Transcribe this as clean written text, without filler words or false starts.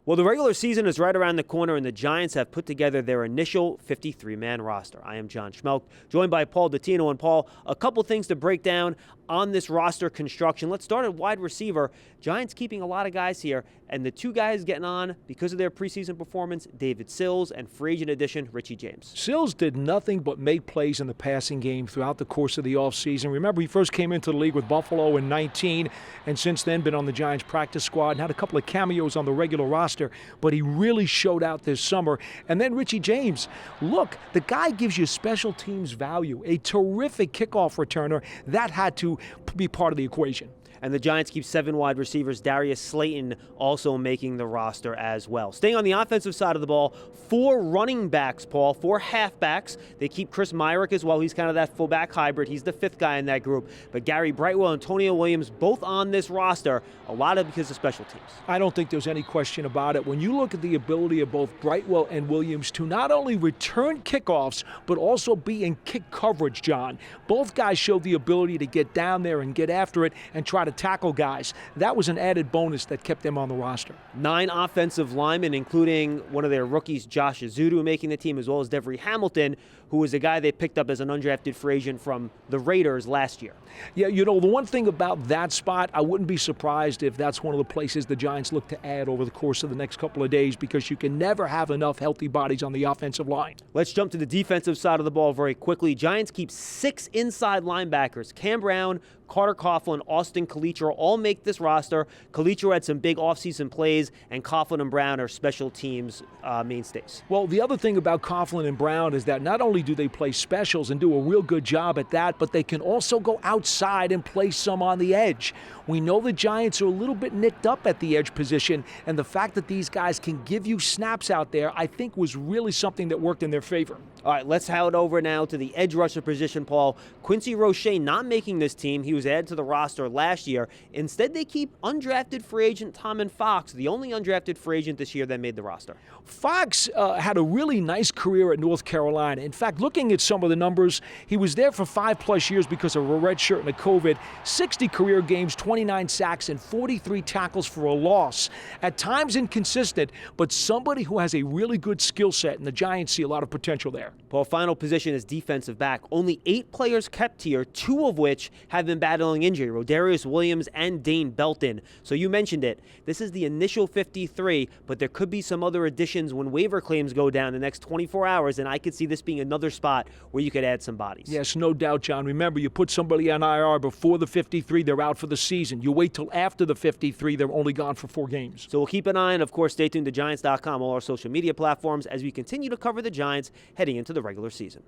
Well, the regular season is right around the corner, and the Giants have put together their initial 53-man roster. I am John Schmeelk, joined by Paul Dottino. And Paul, a couple things to break down on this roster construction. Let's start at wide receiver. Giants keeping a lot of guys here, and the two guys getting on because of their preseason performance, David Sills and free agent addition, Richie James. Sills did nothing but make plays in the passing game throughout the course of the offseason. Remember, he first came into the league with Buffalo in 19, and since then been on the Giants practice squad and had a couple of cameos on the regular roster, but he really showed out this summer. And then Richie James, look, the guy gives you special teams value, a terrific kickoff returner. That had to be part of the equation. And the Giants keep 7 wide receivers. Darius Slayton also making the roster as well. Staying on the offensive side of the ball, 4 running backs, Paul, 4 halfbacks. They keep Chris Myrick as well. He's kind of that fullback hybrid. He's the 5th guy in that group. But Gary Brightwell and Antonio Williams both on this roster, a lot of because of special teams. I don't think there's any question about it. When you look at the ability of both Brightwell and Williams to not only return kickoffs, but also be in kick coverage, John. Both guys showed the ability to get down there and get after it and try to tackle guys. That was an added bonus that kept them on the roster. 9 offensive linemen, including one of their rookies, Josh Azudu, making the team, as well as Devery Hamilton, who was a guy they picked up as an undrafted free agent from the Raiders last year. Yeah, you know, the one thing about that spot, I wouldn't be surprised if that's one of the places the Giants look to add over the course of the next couple of days, because you can never have enough healthy bodies on the offensive line. Let's jump to the defensive side of the ball very quickly. Giants keep 6 inside linebackers. Cam Brown, Carter Coughlin, Austin Calitro all make this roster. Calitro had some big offseason plays, and Coughlin and Brown are special teams mainstays. Well, the other thing about Coughlin and Brown is that not only do they play specials and do a real good job at that, but they can also go outside and play some on the edge. We know the Giants are a little bit nicked up at the edge position, and the fact that these guys can give you snaps out there, I think, was really something that worked in their favor. All right, let's head over now to the edge rusher position, Paul. Quincy Roche not making this team. He was added to the roster last year. Instead, they keep undrafted free agent Tommen Fox, the only undrafted free agent this year that made the roster. Fox had a really nice career at North Carolina. In fact, looking at some of the numbers, he was there for 5+ years because of a red shirt and a COVID. 60 career games, 29 sacks, and 43 tackles for a loss. At times inconsistent, but somebody who has a really good skill set, and the Giants see a lot of potential there. Paul, final position is defensive back. Only 8 players kept here, 2 of which have been battling injury, Rodarius Williams and Dane Belton. So you mentioned it. This is the initial 53, but there could be some other additions when waiver claims go down the next 24 hours, and I could see this being another spot where you could add some bodies. Yes, no doubt, John. Remember, you put somebody on IR before the 53, they're out for the season. You wait till after the 53, they're only gone for 4 games. So we'll keep an eye, and of course, stay tuned to Giants.com, all our social media platforms, as we continue to cover the Giants heading into the regular season.